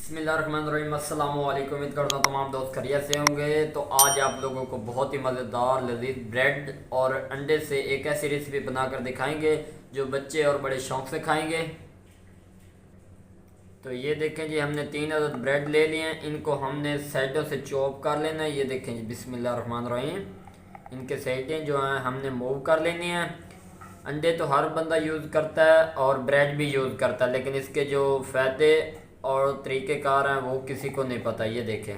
बिस्मिल्लाहिर्रहमानिर्रहीम। अस्सलाम वालेकुम। उम्मीद करता हूँ तमाम दोस्त खैरियत से होंगे। तो आज आप लोगों को बहुत ही मज़ेदार लजीज ब्रेड और अंडे से एक ऐसी रेसिपी बनाकर दिखाएंगे जो बच्चे और बड़े शौक से खाएंगे। तो ये देखें जी, हमने 3 अदद ब्रेड ले लिए हैं। इनको हमने साइडों से चॉप कर लेना है। ये देखें जी, बिस्मिल्लाहिर्रहमानिर्रहीम। इनके साइडें जो हैं हमने मूव कर लेनी हैं। अंडे तो हर बंदा यूज़ करता है और ब्रेड भी यूज़ करता है, लेकिन इसके जो फ़ायदे और तरीक़ेकार हैं वो किसी को नहीं पता। ये देखें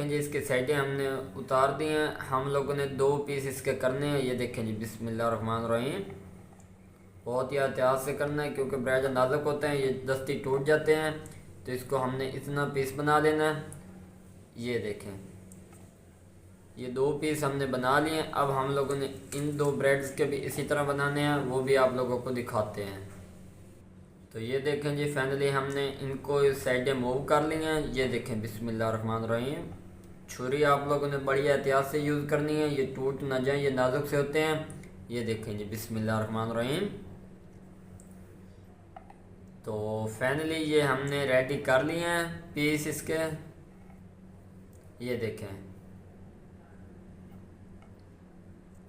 जी, इसके साइडें हमने उतार दी हैं। हम लोगों ने 2 पीस इसके करने हैं। ये देखें जी, बिस्मिल्लाहिर्रहमानिर्रहीम। बहुत ही एहतियात से करना है क्योंकि ब्रेड नाजुक होते हैं, ये दस्ती टूट जाते हैं। तो इसको हमने इतना पीस बना लेना है। ये देखें, ये 2 पीस हमने बना लिए हैं। अब हम लोगों ने इन 2 ब्रेड्स के भी इसी तरह बनाने हैं, वो भी आप लोगों को दिखाते हैं। तो ये देखें जी, फाइनली हमने इनको इस साइडें मूव कर ली हैं। ये देखें, बिस्मिल्लाहिर्रहमानिर्रहीम। छुरी आप लोगों ने बड़ी एहतियात से यूज़ करनी है, ये टूट ना जाए, ये नाजुक से होते हैं। ये देखें जी, बिस्मिल्लाहिर्रहमानिर्रहीम। तो फाइनली ये हमने रेडी कर लिए हैं पीस इसके। ये देखें।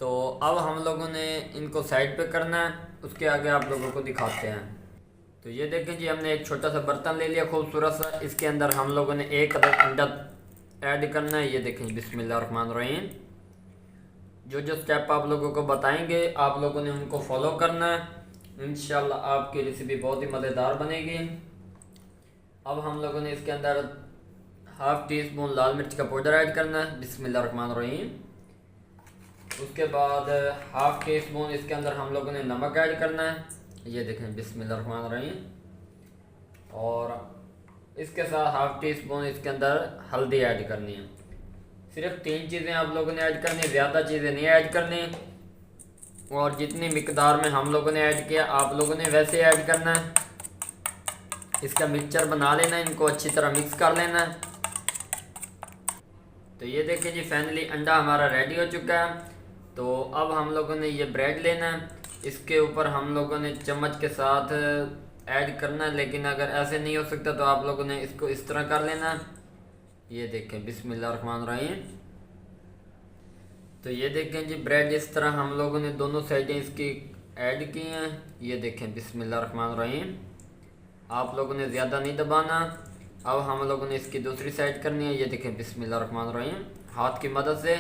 तो अब हम लोगों ने इनको साइड पे करना है, उसके आगे आप लोगों को दिखाते हैं। तो ये देखें जी, हमने एक छोटा सा बर्तन ले लिया खूबसूरत सा। इसके अंदर हम लोगों ने 1 अदद अंडा ऐड करना है। ये देखें, बिस्मिल्लाहिर्रहमानिर्रहीम। जो जो स्टेप आप लोगों को बताएंगे आप लोगों ने उनको फॉलो करना है। इंशाल्लाह आपकी रेसिपी बहुत ही मज़ेदार बनेगी। अब हम लोगों ने इसके अंदर हाफ़ टी स्पून लाल मिर्च का पाउडर ऐड करना है। बिस्मिल्लाहिर्रहमानिर्रहीम। उसके बाद हाफ़ टी स्पून इसके अंदर हम लोगों ने नमक ऐड करना है। ये देखें, बिस्मिल्लाहिर्रहमानिर्रहीम। और इसके साथ हाफ़ टी स्पून इसके अंदर हल्दी ऐड करनी है। सिर्फ 3 चीज़ें आप लोगों ने ऐड करनी, ज़्यादा चीज़ें नहीं ऐड करनी। और जितनी मिकदार में हम लोगों ने ऐड किया आप लोगों ने वैसे ऐड करना है। इसका मिक्सचर बना लेना है, इनको अच्छी तरह मिक्स कर लेना है। तो ये देखें जी, फाइनली अंडा हमारा रेडी हो चुका है। तो अब हम लोगों ने ये ब्रेड लेना है, इसके ऊपर हम लोगों ने चम्मच के साथ ऐड करना है, लेकिन अगर ऐसे नहीं हो सकता तो आप लोगों ने इसको इस तरह कर लेना है। ये देखें, बिस्मिल्लाहिर्रहमानिर्रहीम। तो ये देखें जी, ब्रेड इस तरह हम लोगों ने दोनों साइडें इसकी ऐड की हैं। ये देखें, बिस्मिल्लाहिर्रहमानिर्रहीम। आप लोगों ने ज़्यादा नहीं दबाना। अब हम लोगों ने इसकी दूसरी साइड करनी है। ये देखें, बिस्मिल्लाहिर्रहमानिर्रहीम, हाथ की मदद से,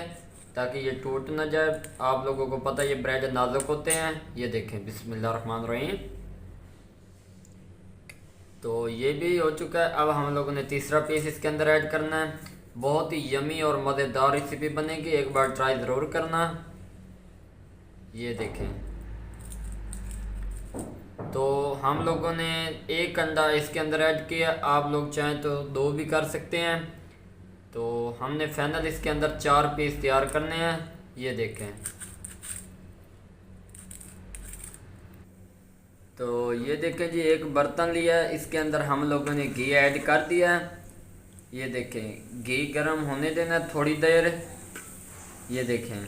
ताकि ये टूट ना जाए। आप लोगों को पता है ये ब्रेड नाजुक होते हैं। ये देखें, बिस्मिल्लाहिर्रहमानिर्रहीम। तो ये भी हो चुका है। अब हम लोगों ने तीसरा पीस इसके अंदर ऐड करना है। बहुत ही यमी और मज़ेदार रेसिपी बनेगी, एक बार ट्राई ज़रूर करना। ये देखें, तो हम लोगों ने 1 अंडा इसके अंदर ऐड किया, आप लोग चाहें तो 2 भी कर सकते हैं। तो हमने फाइनल इसके अंदर 4 पीस तैयार करने हैं। ये देखें, तो ये देखें जी, एक बर्तन लिया, इसके अंदर हम लोगों ने घी ऐड कर दिया। ये देखें, घी गर्म होने देना थोड़ी देर। ये देखें,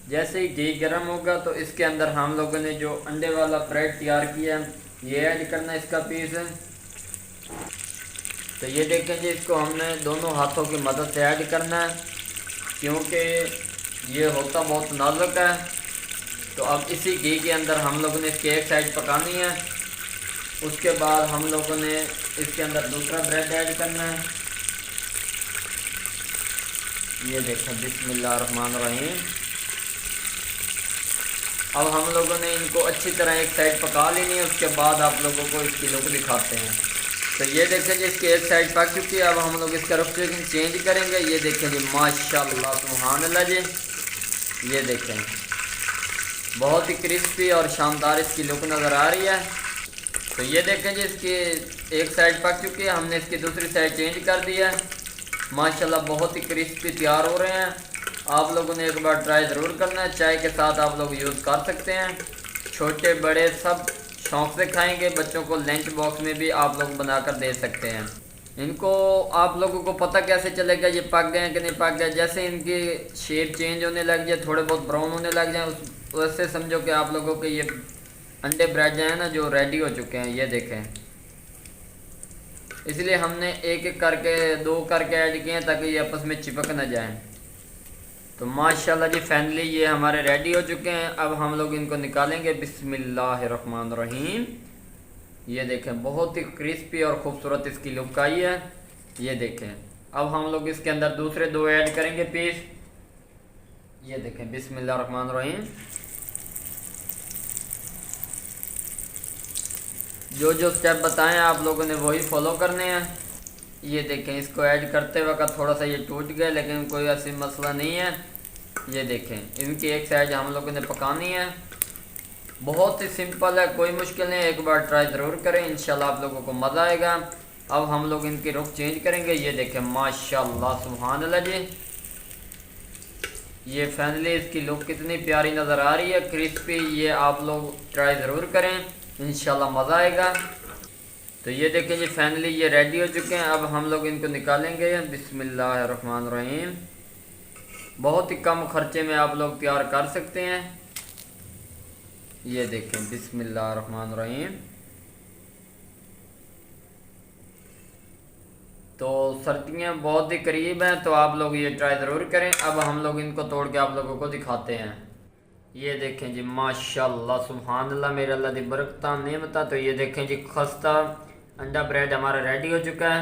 जैसे ही घी गर्म होगा तो इसके अंदर हम लोगों ने जो अंडे वाला ब्रेड तैयार किया ये ऐड करना है, इसका पीस है। तो ये देखें जी, इसको हमने दोनों हाथों की मदद से ऐड करना है क्योंकि ये होता बहुत नाजुक है। तो अब इसी घी के अंदर हम लोगों ने इसकी एक साइड पकानी है। उसके बाद हम लोगों ने इसके अंदर दूसरा ब्रेड ऐड करना है। ये देखें, बिस्मिल्लाहिर्रहमानिर्रहीम। अब हम लोगों ने इनको अच्छी तरह एक साइड पका लेनी है, उसके बाद आप लोगों को इसकी लुक दिखाते हैं। तो ये देखें जी, इसकी एक साइड पक चुकी है। अब हम लोग इसका रुख चेंज करेंगे। ये देखें जी, माशाल्लाह सुभान अल्लाह जी। ये देखें, बहुत ही क्रिस्पी और शानदार इसकी लुक नज़र आ रही है। तो ये देखें जी, इसकी एक साइड पक चुकी है, हमने इसकी दूसरी साइड चेंज कर दिया है। माशाल्लाह बहुत ही क्रिस्पी तैयार हो रहे हैं। आप लोगों ने एक बार ट्राई ज़रूर करना है, चाय के साथ आप लोग यूज़ कर सकते हैं। छोटे बड़े सब शौक़ से खाएंगे। बच्चों को लंच बॉक्स में भी आप लोग बनाकर दे सकते हैं। इनको आप लोगों को पता कैसे चलेगा ये पक गए हैं कि नहीं पक गए? जैसे इनकी शेप चेंज होने लग जाए, थोड़े बहुत ब्राउन होने लग जाए, उस वैसे समझो कि आप लोगों के ये अंडे ब्रेड जो है ना, जो रेडी हो चुके हैं। ये देखें, इसलिए हमने एक एक करके 2 करके ऐड किए हैं ताकि ये आपस में चिपक ना जाए। तो माशाल्लाह जी फाइनली ये हमारे रेडी हो चुके हैं। अब हम लोग इनको निकालेंगे। बिस्मिल्लाहिर्रहमानिर्रहीम। ये देखें बहुत ही क्रिस्पी और ख़ूबसूरत इसकी लुक आई है। ये देखें अब हम लोग इसके अंदर दूसरे 2 ऐड करेंगे पीस। ये देखें बिस्मिल्लाहिर्रहमानिर्रहीम। जो जो स्टेप बताएं आप लोगों ने वही फॉलो करने हैं। ये देखें इसको ऐड करते वक्त थोड़ा सा ये टूट गया, लेकिन कोई ऐसी मसला नहीं है। ये देखें इनकी एक साइड हम लोगों ने पकानी है। बहुत ही सिंपल है, कोई मुश्किल नहीं है। एक बार ट्राई ज़रूर करें, इंशाल्लाह आप लोगों को मज़ा आएगा। अब हम लोग इनकी रुख चेंज करेंगे। ये देखें माशाल्लाह सुभान अल्लाह जी। ये फाइनली इसकी लुक कितनी प्यारी नज़र आ रही है, क्रिस्पी। ये आप लोग ट्राई ज़रूर करें, इंशाल्लाह मज़ा आएगा। तो ये देखें जी फाइनली ये रेडी हो चुके हैं। अब हम लोग इनको निकालेंगे। बिस्मिल्लाहिर्रहमानिर्रहीम। बहुत ही कम खर्चे में आप लोग तैयार कर सकते हैं। ये देखें बिस्मिल्लाहिर्रहमानिर्रहीम। तो सर्दियाँ बहुत ही करीब हैं, तो आप लोग ये ट्राई ज़रूर करें। अब हम लोग इनको तोड़ के आप लोगों को दिखाते हैं। ये देखें जी माशाल्लाह सुभान अल्लाह, मेरे अल्लाह दी बरकतां नेमतां। तो ये देखें जी खस्ता अंडा ब्रेड हमारा रेडी हो चुका है।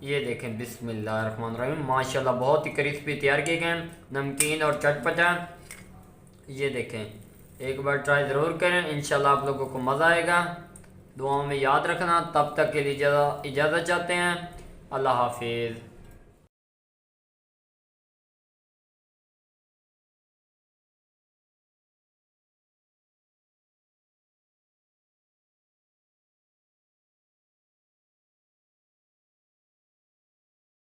ये देखें बिस्मिल्लाहिर्रहमानिर्रहीम। माशाल्लाह बहुत ही क्रिस्पी तैयार किए गए, नमकीन और चटपटा। ये देखें एक बार ट्राई ज़रूर करें, इंशाल्लाह आप लोगों को मज़ा आएगा। दुआओं में याद रखना। तब तक के लिए इजाज़त चाहते हैं। अल्लाह हाफिज़।